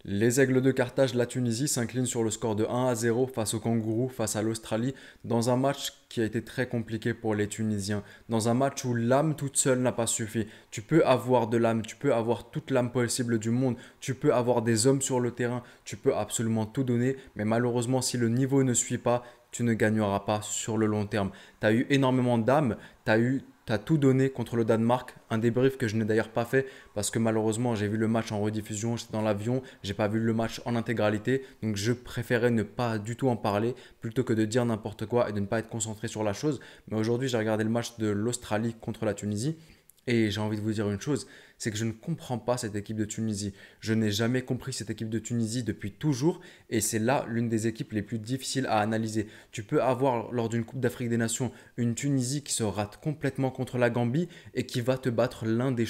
Les Aigles de Carthage, la Tunisie, s'inclinent sur le score de 1-0 face aux Kangourous, face à l'Australie, dans un match qui a été très compliqué pour les Tunisiens, dans un match où l'âme toute seule n'a pas suffi. Tu peux avoir de l'âme, tu peux avoir toute l'âme possible du monde, tu peux avoir des hommes sur le terrain, tu peux absolument tout donner, mais malheureusement, si le niveau ne suit pas, tu ne gagneras pas sur le long terme. Tu as eu énormément d'âme, t'as tout donné contre le Danemark, un débrief que je n'ai d'ailleurs pas fait parce que malheureusement j'ai vu le match en rediffusion, j'étais dans l'avion, j'ai pas vu le match en intégralité, donc je préférais ne pas du tout en parler plutôt que de dire n'importe quoi et de ne pas être concentré sur la chose. Mais aujourd'hui j'ai regardé le match de l'Australie contre la Tunisie et j'ai envie de vous dire une chose, c'est que je ne comprends pas cette équipe de Tunisie. Je n'ai jamais compris cette équipe de Tunisie depuis toujours et c'est là l'une des équipes les plus difficiles à analyser. Tu peux avoir lors d'une Coupe d'Afrique des Nations une Tunisie qui se rate complètement contre la Gambie et qui va te battre l'un des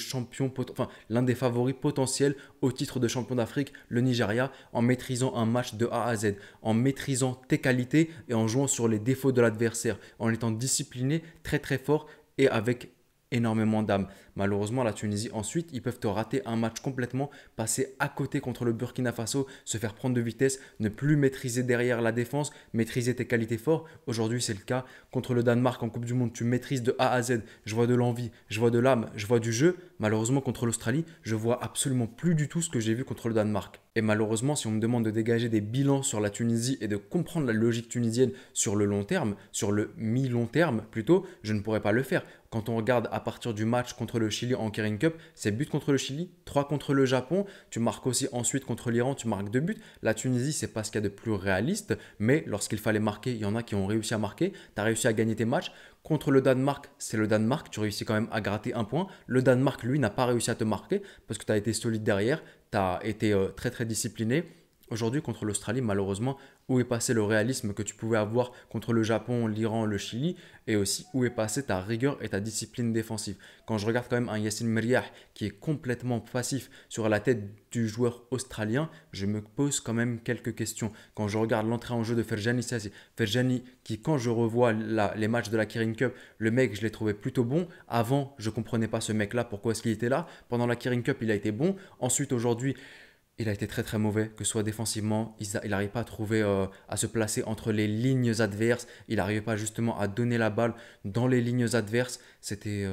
l'un des favoris potentiels au titre de champion d'Afrique, le Nigeria, en maîtrisant un match de A à Z, en maîtrisant tes qualités et en jouant sur les défauts de l'adversaire, en étant discipliné, très très fort et avec énormément d'âme. Malheureusement, la Tunisie, ensuite, ils peuvent te rater un match complètement, passer à côté contre le Burkina Faso, se faire prendre de vitesse, ne plus maîtriser derrière la défense, maîtriser tes qualités fortes. Aujourd'hui, c'est le cas. Contre le Danemark en Coupe du Monde, tu maîtrises de A à Z. Je vois de l'envie, je vois de l'âme, je vois du jeu. Malheureusement, contre l'Australie, je vois absolument plus du tout ce que j'ai vu contre le Danemark. Et malheureusement, si on me demande de dégager des bilans sur la Tunisie et de comprendre la logique tunisienne sur le long terme, sur le mi-long terme plutôt, je ne pourrais pas le faire. Quand on regarde à partir du match contre le Chili en Kering Cup, c'est but contre le Chili, 3 contre le Japon, tu marques aussi ensuite contre l'Iran, tu marques 2 buts. La Tunisie, c'est pas ce qu'il y a de plus réaliste, mais lorsqu'il fallait marquer, il y en a qui ont réussi à marquer, tu as réussi à gagner tes matchs. Contre le Danemark, c'est le Danemark, tu réussis quand même à gratter un point. Le Danemark, lui, n'a pas réussi à te marquer parce que tu as été solide derrière, tu as été très très discipliné. Aujourd'hui, contre l'Australie, malheureusement, où est passé le réalisme que tu pouvais avoir contre le Japon, l'Iran, le Chili, et aussi où est passée ta rigueur et ta discipline défensive. Quand je regarde quand même un Yassine Meriah qui est complètement passif sur la tête du joueur australien, je me pose quand même quelques questions. Quand je regarde l'entrée en jeu de Ferjani Sassi, Ferjani qui, quand je revois les matchs de la Kering Cup, le mec, je l'ai trouvé plutôt bon. Avant, je ne comprenais pas ce mec-là, pourquoi est-ce qu'il était là. Pendant la Kering Cup, il a été bon. Ensuite, aujourd'hui, il a été très très mauvais, que ce soit défensivement, il n'arrive pas à trouver, à se placer entre les lignes adverses, il n'arrivait pas justement à donner la balle dans les lignes adverses, c'était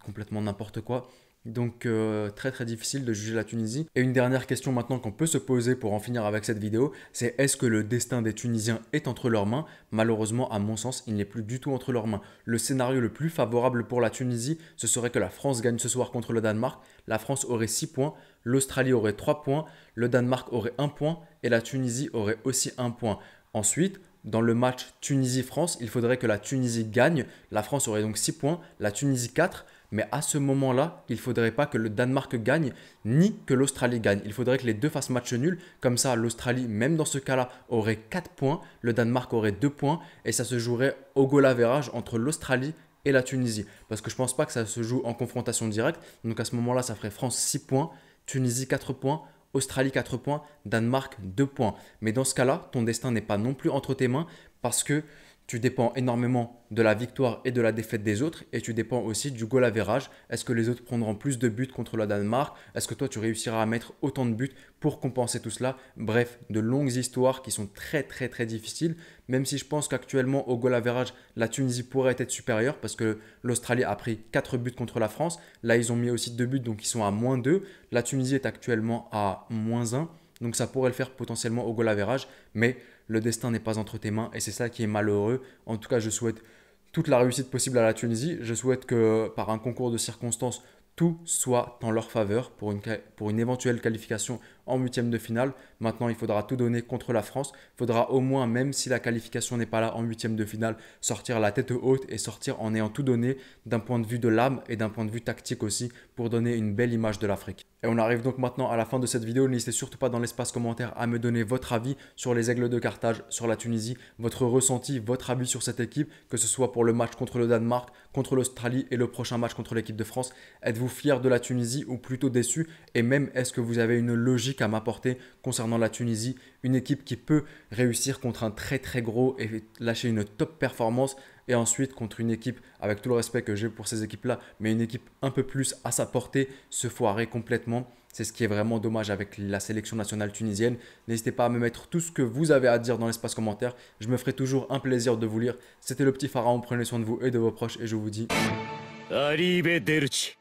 complètement n'importe quoi. Donc très très difficile de juger la Tunisie. Et une dernière question maintenant qu'on peut se poser pour en finir avec cette vidéo, c'est est-ce que le destin des Tunisiens est entre leurs mains? Malheureusement, à mon sens, il n'est plus du tout entre leurs mains. Le scénario le plus favorable pour la Tunisie, ce serait que la France gagne ce soir contre le Danemark. La France aurait 6 points, l'Australie aurait 3 points, le Danemark aurait 1 point et la Tunisie aurait aussi 1 point. Ensuite, dans le match Tunisie-France, il faudrait que la Tunisie gagne. La France aurait donc 6 points, la Tunisie 4. Mais à ce moment-là, il ne faudrait pas que le Danemark gagne ni que l'Australie gagne. Il faudrait que les deux fassent match nul. Comme ça, l'Australie, même dans ce cas-là, aurait 4 points. Le Danemark aurait 2 points. Et ça se jouerait au goal average entre l'Australie et la Tunisie. Parce que je ne pense pas que ça se joue en confrontation directe. Donc à ce moment-là, ça ferait France 6 points, Tunisie 4 points, Australie 4 points, Danemark 2 points. Mais dans ce cas-là, ton destin n'est pas non plus entre tes mains parce que tu dépends énormément de la victoire et de la défaite des autres et tu dépends aussi du goal average. Est-ce que les autres prendront plus de buts contre le Danemark? Est-ce que toi tu réussiras à mettre autant de buts pour compenser tout cela? Bref, de longues histoires qui sont très très très difficiles, même si je pense qu'actuellement au goal average, la Tunisie pourrait être supérieure parce que l'Australie a pris 4 buts contre la France. Là, ils ont mis aussi 2 buts donc ils sont à -2. La Tunisie est actuellement à -1. Donc ça pourrait le faire potentiellement au goal average, mais le destin n'est pas entre tes mains et c'est ça qui est malheureux. En tout cas, je souhaite toute la réussite possible à la Tunisie. Je souhaite que par un concours de circonstances, tout soit en leur faveur pour une éventuelle qualification en huitième de finale. Maintenant, il faudra tout donner contre la France. Il faudra au moins, même si la qualification n'est pas là en huitième de finale, sortir la tête haute et sortir en ayant tout donné d'un point de vue de l'âme et d'un point de vue tactique aussi pour donner une belle image de l'Afrique. Et on arrive donc maintenant à la fin de cette vidéo. N'hésitez surtout pas dans l'espace commentaire à me donner votre avis sur les Aigles de Carthage, sur la Tunisie, votre ressenti, votre avis sur cette équipe, que ce soit pour le match contre le Danemark, contre l'Australie et le prochain match contre l'équipe de France. Êtes-vous fier de la Tunisie ou plutôt déçu? Et même, est-ce que vous avez une logique à m'apporter concernant la Tunisie, une équipe qui peut réussir contre un très très gros et lâcher une top performance et ensuite contre une équipe, avec tout le respect que j'ai pour ces équipes-là, mais une équipe un peu plus à sa portée, se foirer complètement. C'est ce qui est vraiment dommage avec la sélection nationale tunisienne. N'hésitez pas à me mettre tout ce que vous avez à dire dans l'espace commentaire. Je me ferai toujours un plaisir de vous lire. C'était le petit pharaon, prenez soin de vous et de vos proches et je vous dis... Arrivederci.